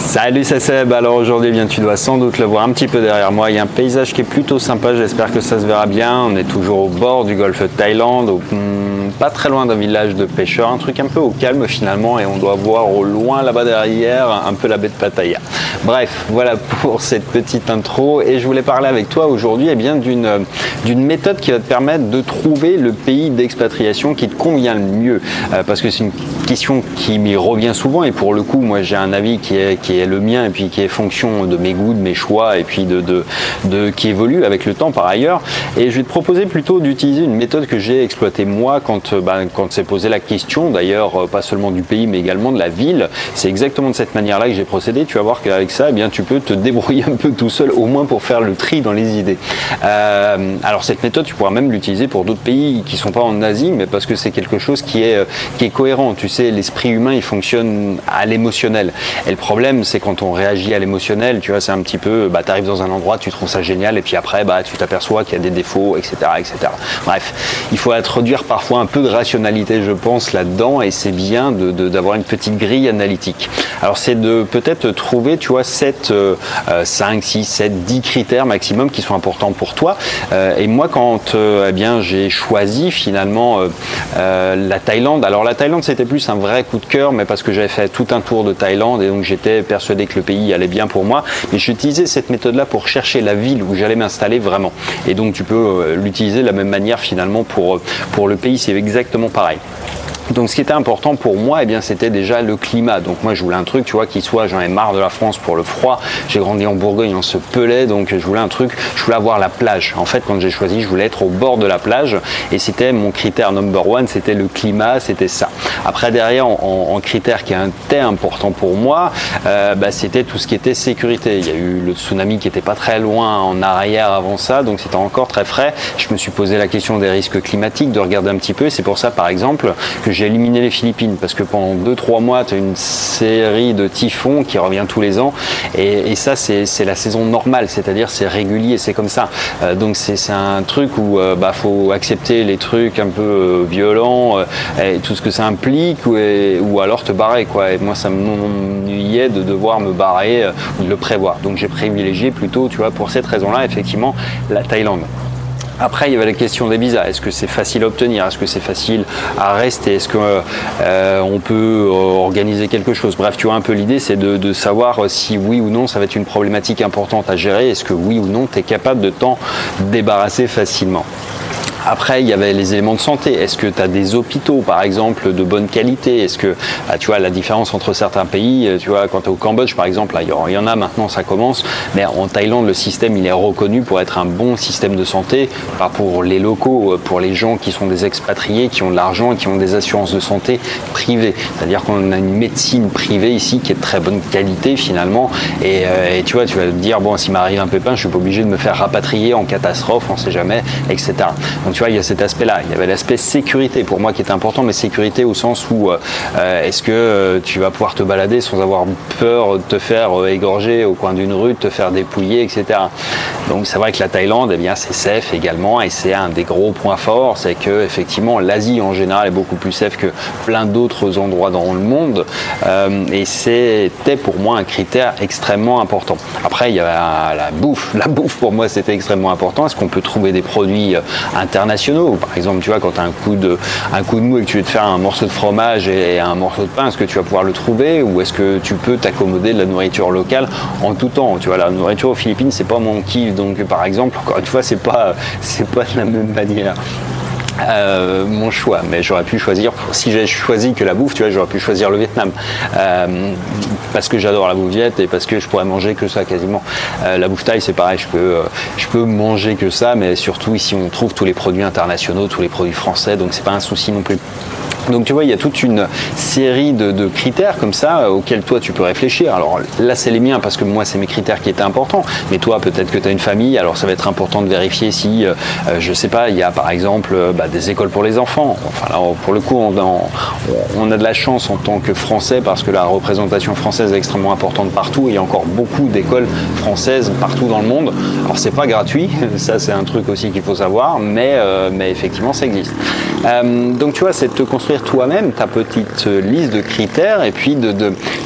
Salut, c'est Seb. Alors aujourd'hui, bien, tu dois sans doute le voir un petit peu derrière moi. Il y a un paysage qui est plutôt sympa, j'espère que ça se verra bien. On est toujours au bord du golfe de Thaïlande, pas très loin d'un village de pêcheurs, un truc un peu au calme finalement, et on doit voir au loin là-bas derrière un peu la baie de Pattaya. Bref, voilà pour cette petite intro, et je voulais parler avec toi aujourd'hui d'une méthode qui va te permettre de trouver le pays d'expatriation qui te convient le mieux, parce que c'est une question qui m'y revient souvent, et pour le coup, moi j'ai un avis qui est le mien, et puis qui est fonction de mes goûts, de mes choix, et puis qui évolue avec le temps par ailleurs. Et je vais te proposer plutôt d'utiliser une méthode que j'ai exploitée moi quand s'est posé la question, d'ailleurs pas seulement du pays mais également de la ville. C'est exactement de cette manière-là que j'ai procédé. Tu vas voir qu'avec ça, eh bien, tu peux te débrouiller un peu tout seul, au moins pour faire le tri dans les idées. Alors cette méthode, tu pourras même l'utiliser pour d'autres pays qui ne sont pas en Asie, mais parce que c'est quelque chose qui est cohérent. Tu sais, l'esprit humain, il fonctionne à l'émotionnel. Et le problème, c'est quand on réagit à l'émotionnel, tu vois, c'est un petit peu, tu arrives dans un endroit, tu trouves ça génial, et puis après, tu t'aperçois qu'il y a des défauts, etc., etc. Bref, il faut introduire parfois un peu de rationalité, je pense, là-dedans, et c'est bien d'avoir une petite grille analytique. Alors, c'est de peut-être trouver, tu vois, 5, 6, 7, 10 critères maximum qui sont importants pour toi. Et moi, quand eh bien, j'ai choisi finalement la Thaïlande, alors la Thaïlande, c'était plus un vrai coup de cœur, mais parce que j'avais fait tout un tour de Thaïlande, et donc j'étais persuadé que le pays allait bien pour moi, mais j'utilisais cette méthode-là pour chercher la ville où j'allais m'installer vraiment. Et donc tu peux l'utiliser de la même manière finalement pour le pays, c'est exactement pareil. Donc ce qui était important pour moi, eh bien, c'était déjà le climat. Donc moi je voulais un truc, tu vois, qui soit, j'en ai marre de la France pour le froid. J'ai grandi en Bourgogne, on se pelait, donc je voulais un truc, je voulais avoir la plage. En fait, quand j'ai choisi, je voulais être au bord de la plage, et c'était mon critère number one, c'était le climat, c'était ça. Après derrière, en critère qui était important pour moi, c'était tout ce qui était sécurité. Il y a eu le tsunami qui était pas très loin en arrière avant ça, donc c'était encore très frais. Je me suis posé la question des risques climatiques, de regarder un petit peu. C'est pour ça, par exemple, que j'ai éliminé les Philippines, parce que pendant 2-3 mois, tu as une série de typhons qui revient tous les ans, et ça, c'est la saison normale, c'est-à-dire c'est régulier, c'est comme ça. Donc c'est un truc où faut accepter les trucs un peu violents, et tout ce que ça implique, ou alors te barrer, quoi. Et moi, ça m'ennuyait de devoir me barrer ou de le prévoir. Donc j'ai privilégié plutôt, tu vois, pour cette raison-là, effectivement, la Thaïlande. Après, il y avait la question des visas. Est-ce que c'est facile à obtenir? Est-ce que c'est facile à rester? Est-ce qu'on peut organiser quelque chose? Bref, tu vois, un peu l'idée, c'est de savoir si oui ou non ça va être une problématique importante à gérer. Est-ce que oui ou non tu es capable de t'en débarrasser facilement? Après, il y avait les éléments de santé. Est-ce que tu as des hôpitaux, par exemple, de bonne qualité? Est-ce que, tu vois, la différence entre certains pays, tu vois, quand tu es au Cambodge, par exemple, là, il y en a maintenant, ça commence, mais en Thaïlande, le système, il est reconnu pour être un bon système de santé, pas pour les locaux, pour les gens qui sont des expatriés, qui ont de l'argent et qui ont des assurances de santé privées. C'est-à-dire qu'on a une médecine privée ici qui est de très bonne qualité, finalement, et tu vois, tu vas te dire, bon, s'il m'arrive un pépin, je suis pas obligé de me faire rapatrier en catastrophe, on sait jamais, etc. Donc, tu vois, il y a cet aspect-là. Il y avait l'aspect sécurité pour moi qui était important, mais sécurité au sens où est-ce que tu vas pouvoir te balader sans avoir peur de te faire égorger au coin d'une rue, de te faire dépouiller, etc. Donc c'est vrai que la Thaïlande, eh bien, c'est safe également, et c'est un des gros points forts, c'est que effectivement l'Asie en général est beaucoup plus safe que plein d'autres endroits dans le monde, et c'était pour moi un critère extrêmement important. Après, il y a la bouffe. La bouffe pour moi c'était extrêmement important. Est-ce qu'on peut trouver des produits internationaux? Par exemple, tu vois, quand tu as un coup de mou et que tu veux te faire un morceau de fromage et un morceau de pain, est-ce que tu vas pouvoir le trouver, ou est-ce que tu peux t'accommoder de la nourriture locale en tout temps? Tu vois, la nourriture aux Philippines, c'est pas mon kiff, donc par exemple, encore une fois, c'est pas de la même manière. Mon choix, mais j'aurais pu choisir, si j'avais choisi que la bouffe, tu vois, j'aurais pu choisir le Vietnam, parce que j'adore la bouffe viet et parce que je pourrais manger que ça quasiment. La bouffe thaï, c'est pareil, je peux manger que ça, mais surtout ici on trouve tous les produits internationaux, tous les produits français, donc c'est pas un souci non plus. Donc tu vois, il y a toute une série de critères comme ça auxquels toi tu peux réfléchir. Alors là c'est les miens parce que moi c'est mes critères qui étaient importants, mais toi peut-être que tu as une famille, alors ça va être important de vérifier si, je sais pas, il y a par exemple des écoles pour les enfants. Enfin là pour le coup on a de la chance en tant que Français parce que la représentation française est extrêmement importante partout, et il y a encore beaucoup d'écoles françaises partout dans le monde. Alors c'est pas gratuit, ça c'est un truc aussi qu'il faut savoir, mais effectivement ça existe. Donc tu vois, c'est de te construire construire toi-même ta petite liste de critères et puis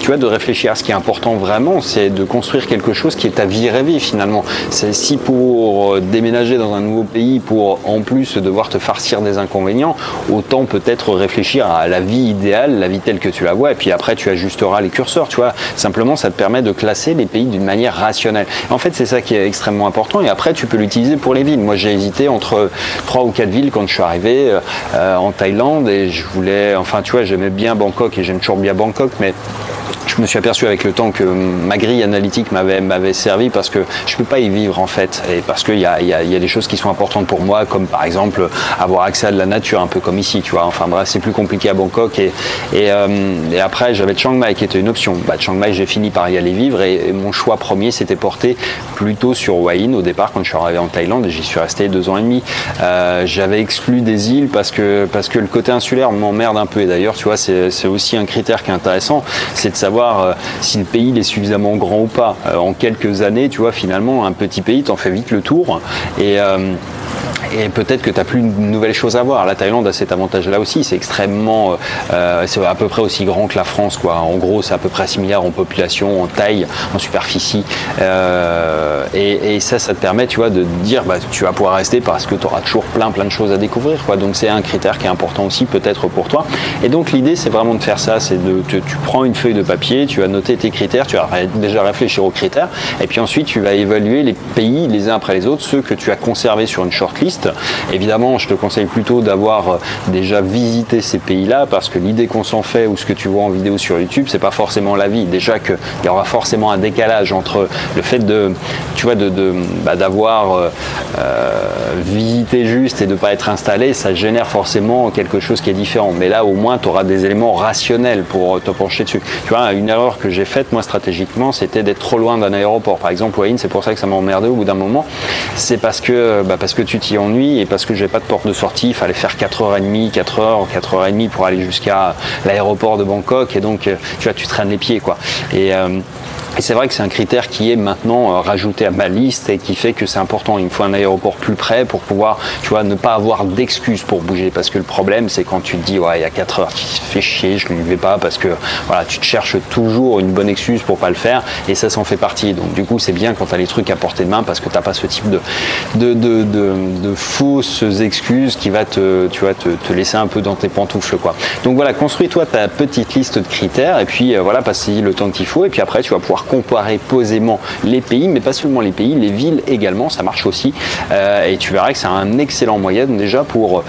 tu vois, de réfléchir à ce qui est important vraiment, c'est de construire quelque chose qui est ta vie rêvée finalement. C'est si pour déménager dans un nouveau pays, pour en plus devoir te farcir des inconvénients, autant peut-être réfléchir à la vie idéale, la vie telle que tu la vois, et puis après tu ajusteras les curseurs, tu vois. Simplement, ça te permet de classer les pays d'une manière rationnelle. En fait, c'est ça qui est extrêmement important, et après tu peux l'utiliser pour les villes. Moi, j'ai hésité entre 3 ou 4 villes quand je suis arrivé en Thaïlande, et je voulais, enfin tu vois, j'aimais bien Bangkok et j'aime toujours bien Bangkok, mais je me suis aperçu avec le temps que ma grille analytique m'avait servi parce que je ne peux pas y vivre en fait, et parce qu'il y a des choses qui sont importantes pour moi, comme par exemple avoir accès à de la nature, un peu comme ici, tu vois. Enfin bref, c'est plus compliqué à Bangkok, et après j'avais Chiang Mai qui était une option. Chiang Mai, j'ai fini par y aller vivre, et mon choix premier s'était porté plutôt sur Hua Hin au départ quand je suis arrivé en Thaïlande, et j'y suis resté 2 ans et demi. J'avais exclu des îles parce que le côté insulaire m'emmerde un peu, et d'ailleurs tu vois, c'est aussi un critère qui est intéressant, c'est de savoir si le pays est suffisamment grand ou pas. En quelques années, tu vois, finalement, un petit pays, t'en fais vite le tour, et peut-être que tu n'as plus une nouvelle chose à voir. La Thaïlande a cet avantage-là aussi, c'est extrêmement, c'est à peu près aussi grand que la France, quoi. En gros, c'est à peu près 6 milliards en population, en taille, en superficie, et ça te permet, tu vois, de dire, tu vas pouvoir rester parce que tu auras toujours plein de choses à découvrir, quoi. Donc c'est un critère qui est important aussi peut-être pour toi. Et donc l'idée, c'est vraiment de faire ça, c'est tu prends une feuille de papier, tu vas noter tes critères, tu vas déjà réfléchir aux critères, et puis ensuite tu vas évaluer les pays les uns après les autres, ceux que tu as conservés sur une shortlist. Évidemment, je te conseille plutôt d'avoir déjà visité ces pays-là, parce que l'idée qu'on s'en fait ou ce que tu vois en vidéo sur YouTube, c'est pas forcément la vie. Déjà qu'il y aura forcément un décalage entre le fait d'avoir visité juste et de pas être installé, ça génère forcément quelque chose qui est différent. Mais là, au moins, tu auras des éléments rationnels pour te pencher dessus. Tu vois, une erreur que j'ai faite, moi, stratégiquement, c'était d'être trop loin d'un aéroport. Par exemple, Hua Hin, c'est pour ça que ça m'a emmerdé au bout d'un moment. C'est parce que tu t'y ennuies, et parce que j'ai pas de porte de sortie, il fallait faire 4h30, 4h30 pour aller jusqu'à l'aéroport de Bangkok, et donc, tu vois, tu traînes les pieds, quoi. Et c'est vrai que c'est un critère qui est maintenant rajouté à ma liste, et qui fait que c'est important. Il me faut un aéroport plus près pour pouvoir, tu vois, ne pas avoir d'excuses pour bouger. Parce que le problème, c'est quand tu te dis, ouais, il y a 4 heures, tu te fais chier, je ne vais pas, parce que voilà, tu te cherches toujours une bonne excuse pour pas le faire, et ça s'en fait partie. Donc du coup, c'est bien quand tu as les trucs à portée de main, parce que tu n'as pas ce type de fausses excuses qui va te laisser un peu dans tes pantoufles, quoi. Donc voilà, construis-toi ta petite liste de critères, et puis voilà, passe-y le temps qu'il faut, et puis après, tu vas pouvoir comparer posément les pays, mais pas seulement les pays, les villes également, ça marche aussi, et tu verras que c'est un excellent moyen déjà pour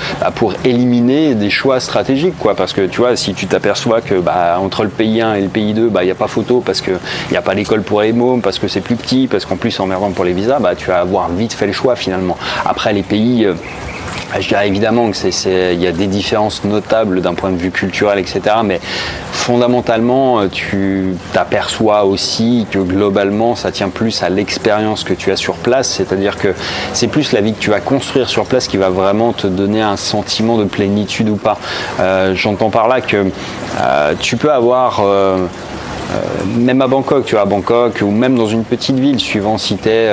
éliminer des choix stratégiques, quoi. Parce que tu vois, si tu t'aperçois que entre le pays 1 et le pays 2, il n'y a pas photo, parce qu'il n'y a pas d'école pour les mômes, parce que c'est plus petit, parce qu'en plus c'est emmerdant pour les visas, tu vas avoir vite fait le choix finalement. Après, les pays, je dirais évidemment que il y a des différences notables d'un point de vue culturel, etc. Mais fondamentalement, tu t'aperçois aussi que globalement, ça tient plus à l'expérience que tu as sur place. C'est-à-dire que c'est plus la vie que tu vas construire sur place qui va vraiment te donner un sentiment de plénitude ou pas. J'entends par là que tu peux avoir... même à Bangkok, tu vois, à Bangkok, ou même dans une petite ville, suivant si t'es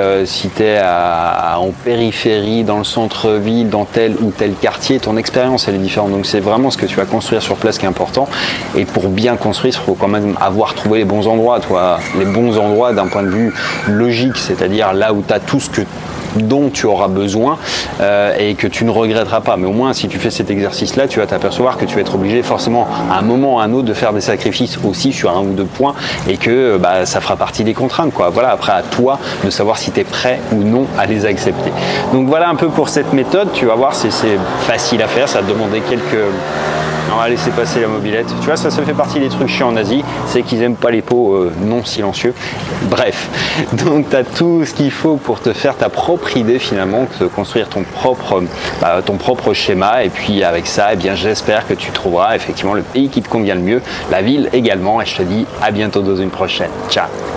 en périphérie, dans le centre-ville, dans tel ou tel quartier, ton expérience elle est différente. Donc c'est vraiment ce que tu vas construire sur place qui est important. Et pour bien construire, il faut quand même avoir trouvé les bons endroits, les bons endroits d'un point de vue logique, c'est-à-dire là où tu as tout ce dont tu auras besoin, et que tu ne regretteras pas. Mais au moins, si tu fais cet exercice-là, tu vas t'apercevoir que tu vas être obligé forcément à un moment ou à un autre de faire des sacrifices aussi sur 1 ou 2 points, et que ça fera partie des contraintes, quoi. Voilà, après à toi de savoir si tu es prêt ou non à les accepter. Donc voilà un peu pour cette méthode. Tu vas voir, c'est facile à faire, ça va te demander quelques... On va laisser passer la mobilette. Tu vois, ça fait partie des trucs chiants en Asie, c'est qu'ils n'aiment pas les pots non silencieux. Bref, donc tu as tout ce qu'il faut pour te faire ta propre idée finalement, de construire ton propre schéma. Et puis avec ça, eh bien, j'espère que tu trouveras effectivement le pays qui te convient le mieux, la ville également. Et je te dis à bientôt dans une prochaine. Ciao.